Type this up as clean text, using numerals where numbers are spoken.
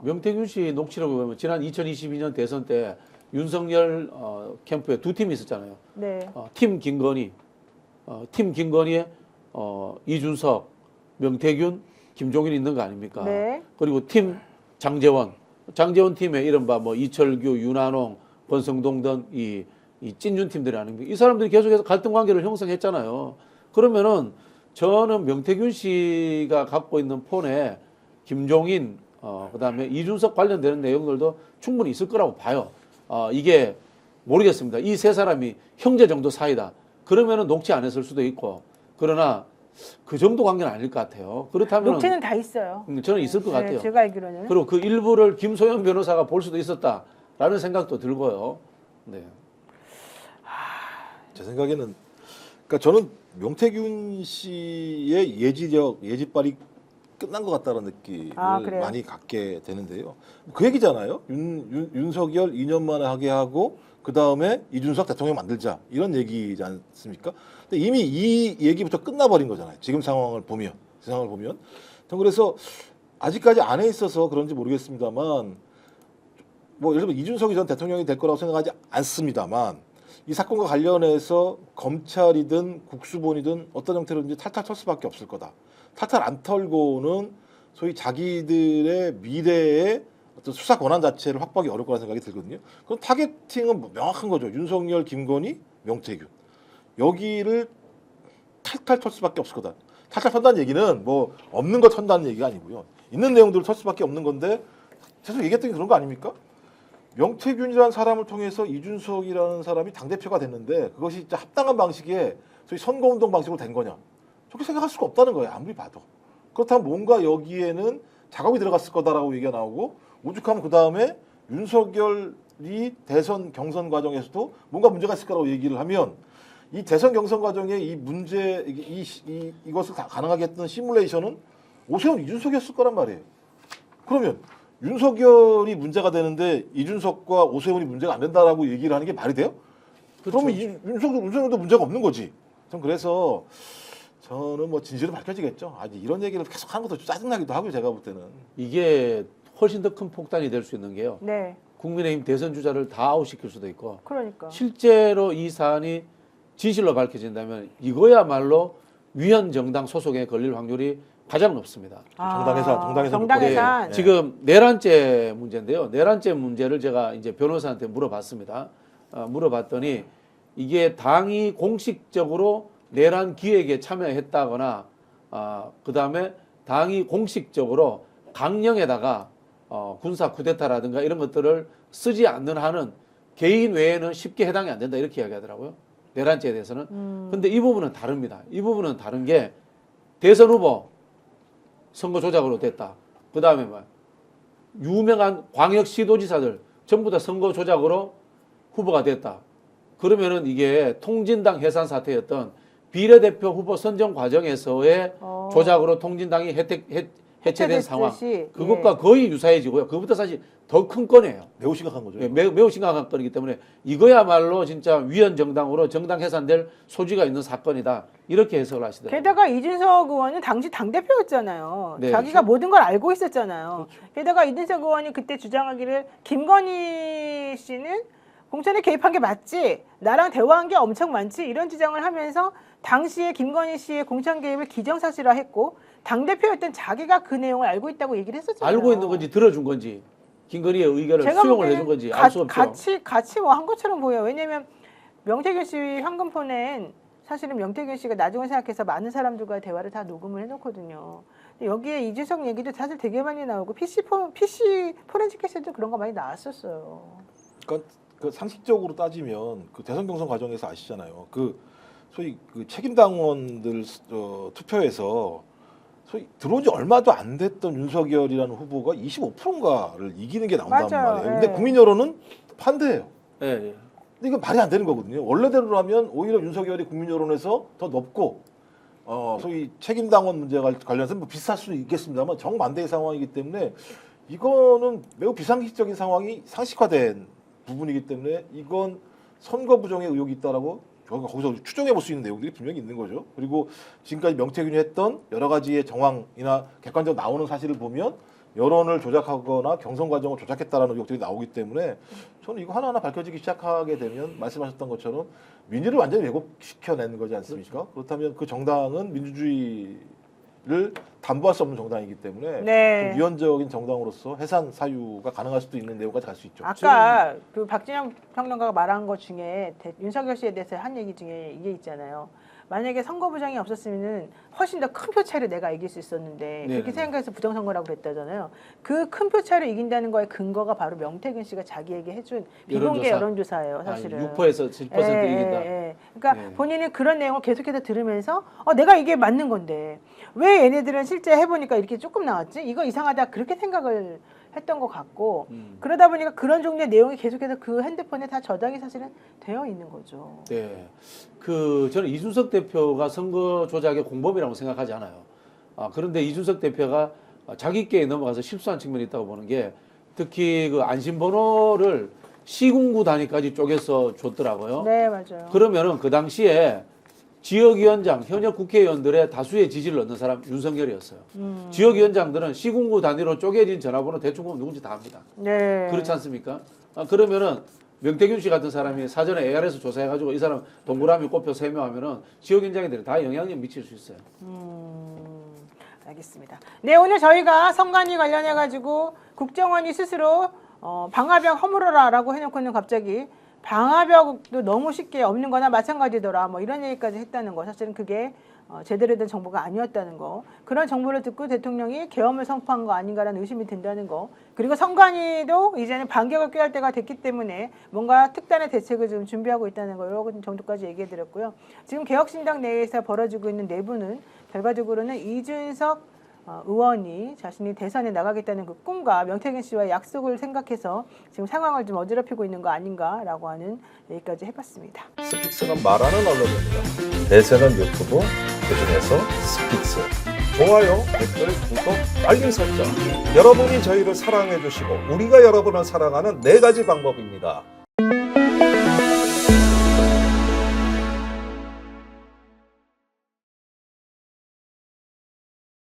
명태균 씨 녹취록을 보면 지난 2022년 대선 때 윤석열 캠프에 두 팀이 있었잖아요. 네. 팀 김건희, 팀 김건희에 이준석, 명태균, 김종인 있는 거 아닙니까? 네. 그리고 팀 장제원 팀에 이른바 뭐 이철규, 윤한홍, 권성동 등 이 찐윤 팀들이 아닙니까? 이 사람들이 계속해서 갈등 관계를 형성했잖아요. 그러면은 저는 명태균 씨가 갖고 있는 폰에 김종인, 그다음에 이준석 관련되는 내용들도 충분히 있을 거라고 봐요. 이게 모르겠습니다. 이 세 사람이 형제 정도 사이다. 그러면은 녹취 안 했을 수도 있고, 그러나 그 정도 관계는 아닐 것 같아요. 그렇다면 녹취는 다 있어요. 저는 있을 것 같아요. 제가 알기로는. 그리고 그 일부를 김소연 변호사가 볼 수도 있었다라는 생각도 들고요. 네. 제 생각에는 그러니까 저는 명태균 씨의 예지발이 끝난 것 같다는 느낌을 많이 갖게 되는데요. 그 얘기잖아요. 윤석열 2년 만에 하게 하고 그 다음에 이준석 대통령 만들자 이런 얘기지 않습니까? 근데 이미 이 얘기부터 끝나버린 거잖아요. 지금 상황을 보면 그래서 아직까지 안에 있어서 그런지 모르겠습니다만 뭐 예를 들면 이준석이 전 대통령이 될 거라고 생각하지 않습니다만 이 사건과 관련해서 검찰이든 국수본이든 어떤 형태로든지 탈탈 털 수밖에 없을 거다. 탈탈 안 털고는 소위 자기들의 미래의 어떤 수사 권한 자체를 확보하기 어려울 거라는 생각이 들거든요. 그럼 타겟팅은 명확한 거죠. 윤석열, 김건희, 명태균. 여기를 탈탈 털 수밖에 없을 거다. 탈탈 턴다는 얘기는 뭐 없는 거 턴다는 얘기가 아니고요. 있는 내용들을 털 수밖에 없는 건데 계속 얘기했던 게 그런 거 아닙니까? 명태균이라는 사람을 통해서 이준석이라는 사람이 당대표가 됐는데 그것이 진짜 합당한 방식의 소위 선거운동 방식으로 된 거냐. 저렇게 생각할 수가 없다는 거예요. 아무리 봐도. 그렇다면 뭔가 여기에는 작업이 들어갔을 거다라고 얘기가 나오고 오죽하면 그다음에 윤석열이 대선 경선 과정에서도 뭔가 문제가 있을 거라고 얘기를 하면 이 대선 경선 과정에 이 문제 이것을 다 가능하게 했던 시뮬레이션은 오세훈 이준석이었을 거란 말이에요. 그러면 윤석열이 문제가 되는데 이준석과 오세훈이 문제가 안 된다라고 얘기를 하는 게 말이 돼요? 그렇죠. 그러면 윤석열도 문제가 없는 거지. 전 그래서 저는 뭐 진실은 밝혀지겠죠. 아직 이런 얘기를 계속 하는 것도 좀 짜증나기도 하고요. 제가 볼 때는. 이게 훨씬 더 큰 폭탄이 될 수 있는 게요. 네. 국민의힘 대선 주자를 다 아웃시킬 수도 있고 그러니까. 실제로 이 사안이 진실로 밝혀진다면 이거야말로 위헌 정당 소속에 걸릴 확률이 가장 높습니다. 정당 해산. 네. 지금 내란죄 문제인데요. 내란죄 문제를 제가 이제 변호사한테 물어봤습니다. 물어봤더니 이게 당이 공식적으로 내란 기획에 참여했다거나 그 다음에 당이 공식적으로 강령에다가 군사 쿠데타라든가 이런 것들을 쓰지 않는 한은 개인 외에는 쉽게 해당이 안 된다 이렇게 이야기하더라고요. 내란죄에 대해서는. 근데 이 부분은 다릅니다. 이 부분은 다른 게 대선 후보 선거 조작으로 됐다. 그 다음에 뭐 유명한 광역시도지사들 전부 다 선거 조작으로 후보가 됐다. 그러면은 이게 통진당 해산 사태였던 비례대표 후보 선정 과정에서의 조작으로 통진당이 해체된 상황. 그것과 거의 유사해지고요. 그것보다 사실 더 큰 건이에요. 매우 심각한 거죠. 네, 매우 심각한 건이기 때문에 이거야말로 진짜 위헌 정당으로 정당 해산될 소지가 있는 사건이다. 이렇게 해석을 하시더라고요. 게다가 이준석 의원은 당시 당대표였잖아요. 네, 자기가 그렇죠. 모든 걸 알고 있었잖아요. 그렇죠. 게다가 이준석 의원이 그때 주장하기를 김건희 씨는 공천에 개입한 게 맞지? 나랑 대화한 게 엄청 많지? 이런 주장을 하면서 당시에 김건희 씨의 공천 개입을 기정사실화했고 당대표였던 자기가 그 내용을 알고 있다고 얘기를 했었잖아요. 알고 있는 건지 들어준 건지 김건희의 의견을 수용을 해준 건지 알 수 없죠. 같이 뭐 한 것처럼 보여요. 왜냐하면 명태균 씨 황금폰엔 사실은 명태균 씨가 나중에 생각해서 많은 사람들과 대화를 다 녹음을 해놓거든요. 근데 여기에 이준석 얘기도 사실 되게 많이 나오고 PC 포렌식에서도 그런 거 많이 나왔었어요. 그러니까 그 상식적으로 따지면 그 대선 경선 과정에서 아시잖아요. 그 소위 그 책임 당원들 투표에서 소위 들어온 지 얼마도 안 됐던 윤석열이라는 후보가 25%인가를 이기는 게 나온단 맞아요. 말이에요. 근데 국민 여론은 반대예요. 예, 예. 근데 이건 말이 안 되는 거거든요. 원래대로라면 오히려 윤석열이 국민 여론에서 더 높고 소위 책임 당원 문제와 관련해서 뭐 비슷할 수는 있겠습니다만 정반대의 상황이기 때문에 이거는 매우 비상식적인 상황이 상식화된 부분이기 때문에 이건 선거 부정의 의혹이 있다라고 거기서 추정해 볼 수 있는 내용들이 분명히 있는 거죠. 그리고 지금까지 명태균이 했던 여러 가지의 정황이나 객관적으로 나오는 사실을 보면 여론을 조작하거나 경선 과정을 조작했다라는 의혹들이 나오기 때문에 저는 이거 하나하나 밝혀지기 시작하게 되면 말씀하셨던 것처럼 민주를 완전히 왜곡시켜내는 거지 않습니까? 그렇다면 그 정당은 민주주의를 담보할 수 없는 정당이기 때문에 네. 좀 위헌적인 정당으로서 해산 사유가 가능할 수도 있는 내용까지 갈 수 있죠. 아까 그 박진영 평론가가 말한 것 중에 윤석열 씨에 대해서 한 얘기 중에 이게 있잖아요. 만약에 선거부정이 없었으면은 훨씬 더 큰 표 차이로 내가 이길 수 있었는데 네. 그렇게 생각해서 부정선거라고 그랬다잖아요. 그 큰 표 차이로 이긴다는 거에 근거가 바로 명태균 씨가 자기에게 해준 비공개 여론조사예요, 사실은. 6%에서 7% 이긴다. 그러니까 네. 본인은 그런 내용을 계속해서 들으면서 내가 이게 맞는 건데 왜 얘네들은 실제 해보니까 이렇게 조금 나왔지? 이거 이상하다 그렇게 생각을 했던 것 같고 그러다 보니까 그런 종류의 내용이 계속해서 그 핸드폰에 다 저장이 사실은 되어 있는 거죠. 네. 저는 이준석 대표가 선거 조작의 공범이라고 생각하지 않아요. 그런데 이준석 대표가 자기께에 넘어가서 실수한 측면이 있다고 보는 게 특히 그 안심번호를 시군구 단위까지 쪼개서 줬더라고요. 네, 맞아요. 그러면은 그 당시에 지역위원장, 현역 국회의원들의 다수의 지지를 얻는 사람 윤석열이었어요. 지역위원장들은 시군구 단위로 쪼개진 전화번호 대충 보면 누군지 다 압니다. 네. 그렇지 않습니까? 그러면은 명태균 씨 같은 사람이 사전에 AR에서 조사해가지고 이 사람 동그라미 꼽혀 설명하면은 지역위원장들이 다 영향력 미칠 수 있어요. 알겠습니다. 네, 오늘 저희가 선관위 관련해가지고 국정원이 스스로 방화벽 허물어라라고 해놓고는 갑자기 방화벽도 너무 쉽게 없는 거나 마찬가지더라 뭐 이런 얘기까지 했다는 거 사실은 그게 제대로 된 정보가 아니었다는 거 그런 정보를 듣고 대통령이 계엄을 선포한 거 아닌가라는 의심이 든다는 거 그리고 선관위도 이제는 반격을 꾀할 때가 됐기 때문에 뭔가 특단의 대책을 좀 준비하고 있다는 거 이런 정도까지 얘기해드렸고요. 지금 개혁신당 내에서 벌어지고 있는 내부는 결과적으로는 이준석 의원이 자신이 대선에 나가겠다는 그 꿈과 명태균 씨와의 약속을 생각해서 지금 상황을 좀 어지럽히고 있는 거 아닌가라고 하는 얘기까지 해봤습니다. 스픽스가 말하는 언론입니다. 대세는 유튜브, 그중에서 스픽스. 좋아요, 댓글, 구독, 알림 설정. 여러분이 저희를 사랑해 주시고 우리가 여러분을 사랑하는 4가지 방법입니다.